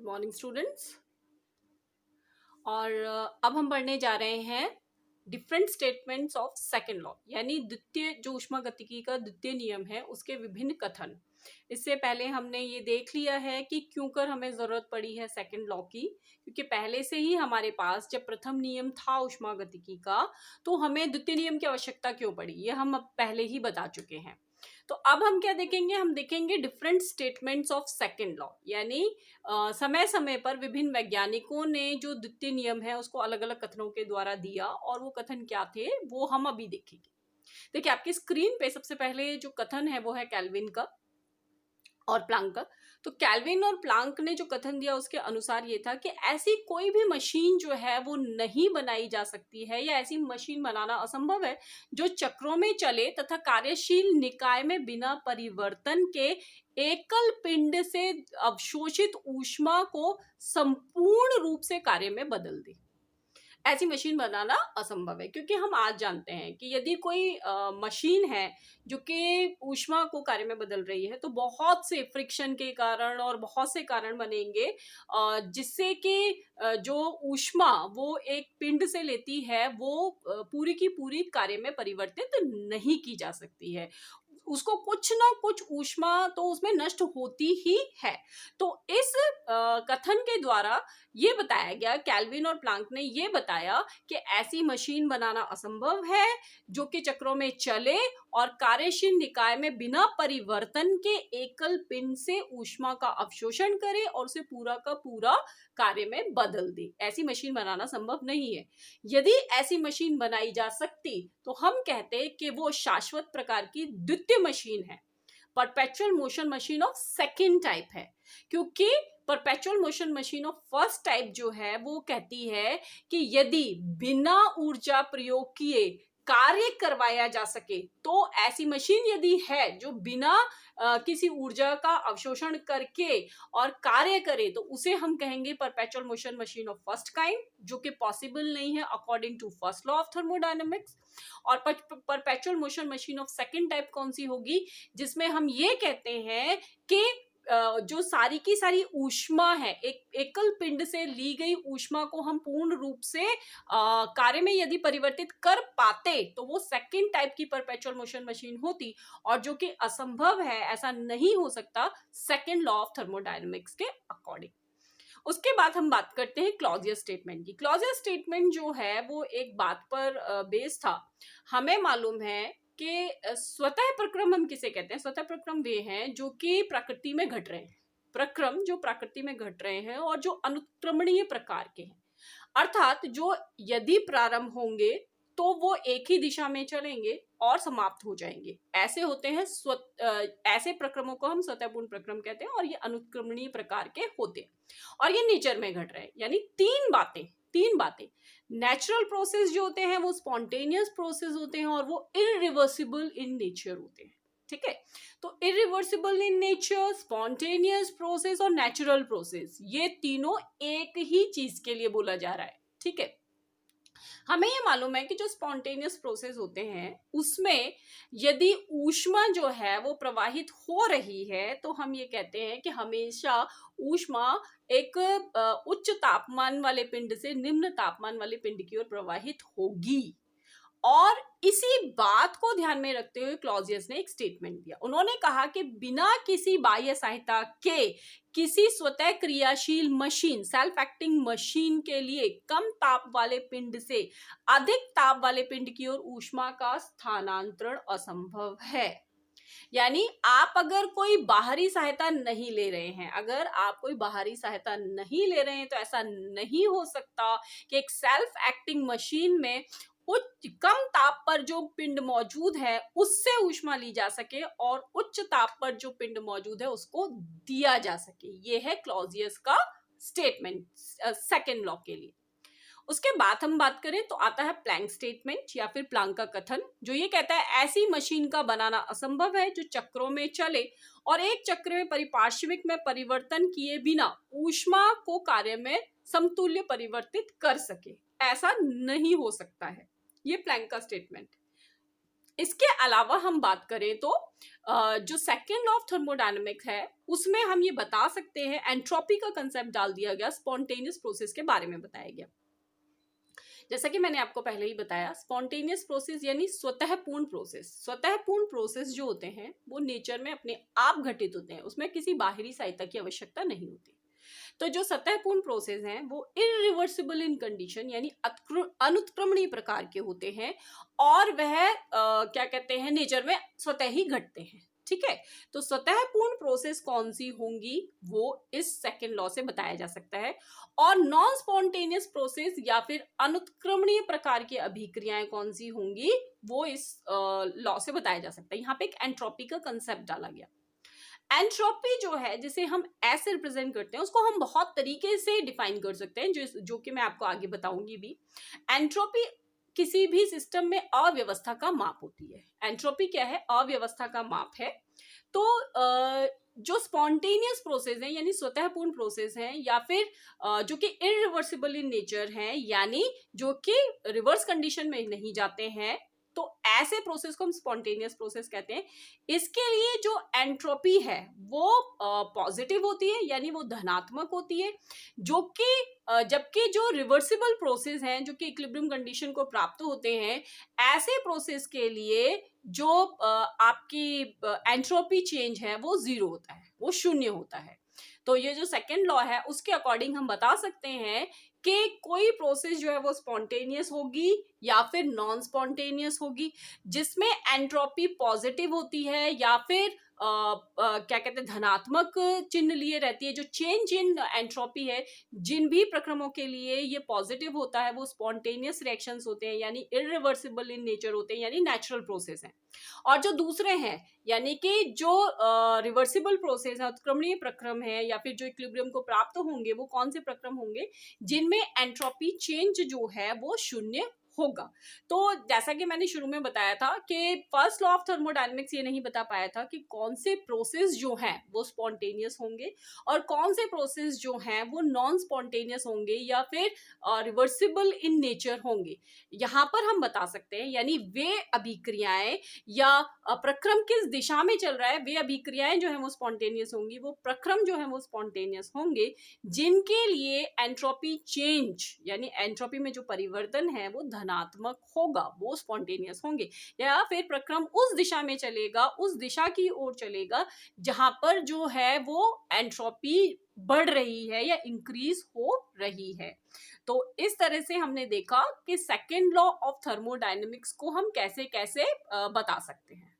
Good morning students. और अब हम पढ़ने जा रहे हैं different statements of second law, यानी द्वितीय जो ऊष्मागतिकी का द्वितीय नियम है उसके विभिन्न कथन। इससे पहले हमने ये देख लिया है कि क्यों कर हमें जरूरत पड़ी है सेकेंड लॉ की, क्योंकि पहले से ही हमारे पास जब प्रथम नियम था ऊष्मागतिकी का तो हमें द्वितीय नियम की आवश्यकता क्यों पड़ी, ये हम अब पहले ही बता चुके हैं। तो अब हम क्या देखेंगे, हम देखेंगे different statements of second law, यानी समय समय पर विभिन्न वैज्ञानिकों ने जो द्वितीय नियम है उसको अलग अलग कथनों के द्वारा दिया, और वो कथन क्या थे वो हम अभी देखेंगे। देखिए आपकी स्क्रीन पे सबसे पहले जो कथन है वो है कैल्विन का और प्लांक का। तो कैल्विन और प्लांक ने जो कथन दिया उसके अनुसार ये था कि ऐसी कोई भी मशीन जो है वो नहीं बनाई जा सकती है, या ऐसी मशीन बनाना असंभव है जो चक्रों में चले तथा कार्यशील निकाय में बिना परिवर्तन के एकल पिंड से अवशोषित ऊष्मा को संपूर्ण रूप से कार्य में बदल दे। ऐसी मशीन बनाना असंभव है, क्योंकि हम आज जानते हैं कि यदि कोई मशीन है जो कि ऊष्मा को कार्य में बदल रही है तो बहुत से फ्रिक्शन के कारण और बहुत से कारण बनेंगे जिससे कि जो ऊष्मा वो एक पिंड से लेती है वो पूरी की पूरी कार्य में परिवर्तित नहीं की जा सकती है। उसको कुछ ना कुछ ऊष्मा तो उसमें नष्ट होती ही है। तो इस कथन के द्वारा ये बताया गया, कैल्विन और प्लांक ने ये बताया कि ऐसी मशीन बनाना असंभव है जो कि चक्रों में चले और कार्यशील निकाय में बिना परिवर्तन के एकल पिंड से ऊष्मा का अवशोषण करे और उसे पूरा का पूरा कार्य में बदल दे। ऐसी मशीन बनाना संभव नहीं है। यदि ऐसी मशीन बनाई जा सकती तो हम कहते कि वो शाश्वत प्रकार की द्वितीय मशीन है, perpetual motion machine of second type है। क्योंकि perpetual motion machine of first type जो है वो कहती है कि यदि बिना ऊर्जा प्रयोग किए कार्य करवाया जा सके, तो ऐसी मशीन यदि है जो बिना किसी ऊर्जा का अवशोषण करके और कार्य करे तो उसे हम कहेंगे perpetual motion machine of first kind, जो कि पॉसिबल नहीं है according to first law of thermodynamics. और perpetual motion machine of second type कौन सी होगी, जिसमें हम ये कहते हैं कि जो सारी की सारी ऊष्मा है, एक एकल पिंड से ली गई ऊष्मा को हम पूर्ण रूप से कार्य में यदि परिवर्तित कर पाते तो वो सेकेंड टाइप की परपेचुअल मोशन मशीन होती, और जो कि असंभव है, ऐसा नहीं हो सकता सेकेंड लॉ ऑफ थर्मोडायनेमिक्स के अकॉर्डिंग। उसके बाद हम बात करते हैं क्लॉजियस स्टेटमेंट की। क्लॉजियस स्टेटमेंट जो है वो एक बात पर बेस था। हमें मालूम है कि स्वतः प्रक्रम हम किसे कहते हैं। स्वतः प्रक्रम वे हैं जो कि प्रकृति में घट रहे हैं, प्रक्रम जो प्रकृति में घट रहे हैं और जो अनुक्रमणीय प्रकार के हैं, अर्थात जो यदि प्रारंभ होंगे तो वो एक ही दिशा में चलेंगे और समाप्त हो जाएंगे। ऐसे होते हैं ऐसे प्रक्रमों को हम स्वतःपूर्ण प्रक्रम कहते हैं, और ये अनुक्रमणीय प्रकार के होते हैं और ये नेचर में घट रहे हैं। यानी तीन बातें नेचुरल प्रोसेस जो होते हैं वो स्पॉन्टेनियस प्रोसेस होते हैं और वो इरिवर्सिबल इन नेचर होते हैं। ठीक है, तो irreversible in nature, spontaneous process और नेचुरल प्रोसेस, ये तीनों एक ही चीज के लिए बोला जा रहा है। ठीक है, हमें ये मालूम है कि जो स्पॉन्टेनियस प्रोसेस होते हैं उसमें यदि ऊष्मा जो है वो प्रवाहित हो रही है तो हम ये कहते हैं कि हमेशा ऊष्मा एक उच्च तापमान वाले पिंड से निम्न तापमान वाले पिंड की ओर प्रवाहित होगी। और इसी बात को ध्यान में रखते हुए क्लॉजियस ने एक स्टेटमेंट दिया। उन्होंने कहा कि बिना किसी बाह्य सहायता के किसी स्वतः क्रियाशील मशीन, सेल्फ एक्टिंग मशीन के लिए कम ताप वाले पिंड से अधिक ताप वाले पिंड की ओर ऊष्मा का स्थानांतरण असंभव है। यानी आप अगर कोई बाहरी सहायता नहीं ले रहे हैं, अगर आप कोई बाहरी सहायता नहीं ले रहे हैं तो ऐसा नहीं हो सकता कि एक सेल्फ एक्टिंग मशीन में उच्च कम ताप पर जो पिंड मौजूद है उससे ऊष्मा ली जा सके और उच्च ताप पर जो पिंड मौजूद है उसको दिया जा सके। ये है क्लॉजियस का स्टेटमेंट सेकेंड लॉ के लिए। उसके बाद हम बात करें तो आता है प्लैंक स्टेटमेंट या फिर प्लांक का कथन, जो ये कहता है ऐसी मशीन का बनाना असंभव है जो चक्रों में चले और एक चक्र में परिपार्श्विक में परिवर्तन किए बिना ऊष्मा को कार्य में समतुल्य परिवर्तित कर सके। ऐसा नहीं हो सकता है, ये प्लैंक का स्टेटमेंट। इसके अलावा हम बात करें तो जो सेकेंड लॉ ऑफ थर्मोडायनेमिक्स है उसमें हम ये बता सकते हैं, एंट्रोपी का कंसेप्ट डाल दिया गया, स्पॉन्टेनियस प्रोसेस के बारे में बताया गया। जैसा कि मैंने आपको पहले ही बताया, स्पॉन्टेनियस प्रोसेस यानी स्वतःपूर्ण प्रोसेस। स्वतःपूर्ण प्रोसेस जो होते हैं वो नेचर में अपने आप घटित होते हैं, उसमें किसी बाहरी सहायता की आवश्यकता नहीं होती। तो जो सतहपूर्ण प्रोसेस हैं वो इरिवर्सिबल इन कंडीशन यानी अनुत्क्रमणीय प्रकार के होते हैं, और वह क्या कहते हैं, नेचर में स्वतः ही घटते हैं। ठीक है, तो स्वतःपूर्ण प्रोसेस कौन सी होंगी वो इस सेकेंड लॉ से बताया जा सकता है, और नॉन स्पॉन्टेनियस प्रोसेस या फिर अनुत्क्रमणीय प्रकार की अभिक्रियाएं कौन सी होंगी वो इस लॉ से बताया जा सकता है। यहाँ पे एक एंट्रोपी का कंसेप्ट डाला गया। एंट्रोपी जो है, जिसे हम ऐसे रिप्रेजेंट करते हैं, उसको हम बहुत तरीके से डिफाइन कर सकते हैं, जो कि मैं आपको आगे बताऊंगी भी। एंट्रोपी किसी भी सिस्टम में अव्यवस्था का माप होती है। एंट्रोपी क्या है? अव्यवस्था का माप है। तो जो स्पॉन्टेनियस प्रोसेस है यानी स्वतःपूर्ण प्रोसेस है, या फिर जो कि इरिवर्सिबल इन नेचर है यानी जो कि रिवर्स कंडीशन में नहीं जाते हैं, तो ऐसे प्रोसेस को हम स्पॉन्टेनियस प्रोसेस कहते हैं। इसके लिए जो एंट्रोपी है वो पॉजिटिव होती है यानी वो धनात्मक होती है, जो कि जबकि जो रिवर्सिबल प्रोसेस हैं जो कि इक्विलिब्रियम कंडीशन को प्राप्त होते हैं, ऐसे प्रोसेस के लिए जो आपकी एंट्रोपी चेंज है वो जीरो होता है, वो शून्य होता है। तो ये जो सेकेंड लॉ है उसके अकॉर्डिंग हम बता सकते हैं कि कोई प्रोसेस जो है वो स्पॉन्टेनियस होगी या फिर नॉन स्पॉन्टेनियस होगी, जिसमें एंट्रोपी पॉजिटिव होती है या फिर क्या कहते हैं, धनात्मक चिन्ह लिए रहती है। जो चेंज इन एंट्रोपी है, जिन भी प्रक्रमों के लिए ये पॉजिटिव होता है वो स्पॉन्टेनियस रिएक्शंस होते हैं यानी इरिवर्सिबल इन नेचर होते हैं यानी नेचुरल प्रोसेस हैं। और जो दूसरे हैं यानी कि जो रिवर्सिबल प्रोसेस है, उत्क्रमणीय प्रक्रम है या फिर जो इक्विलिब्रियम को प्राप्त होंगे, वो कौन से प्रक्रम होंगे? जिनमें एंट्रोपी चेंज जो है वो शून्य होगा। तो जैसा कि मैंने शुरू में बताया था कि फर्स्ट लॉ ऑफ थर्मोडायनेमिक्स ये नहीं बता पाया था कि कौन से प्रोसेस जो हैं वो स्पॉन्टेनियस होंगे और कौन से प्रोसेस जो हैं वो नॉन स्पॉन्टेनियस होंगे या फिर रिवर्सिबल इन नेचर होंगे। यहाँ पर हम बता सकते हैं यानी वे अभिक्रियाएं या प्रक्रम किस दिशा में चल रहा है, वे अभिक्रियाएं जो है वो स्पॉन्टेनियस होंगी, वो प्रक्रम जो है वो स्पॉन्टेनियस होंगे, जिनके लिए एंट्रोपी चेंज यानी एंट्रोपी में जो परिवर्तन है वो धनात्मक होगा, वो स्पॉन्टेनियस होंगे। या फिर प्रक्रम उस दिशा में चलेगा, उस दिशा की ओर चलेगा जहां पर जो है वो एंट्रोपी बढ़ रही है या इंक्रीज हो रही है। तो इस तरह से हमने देखा कि सेकेंड लॉ ऑफ थर्मोडायनेमिक्स को हम कैसे कैसे बता सकते हैं।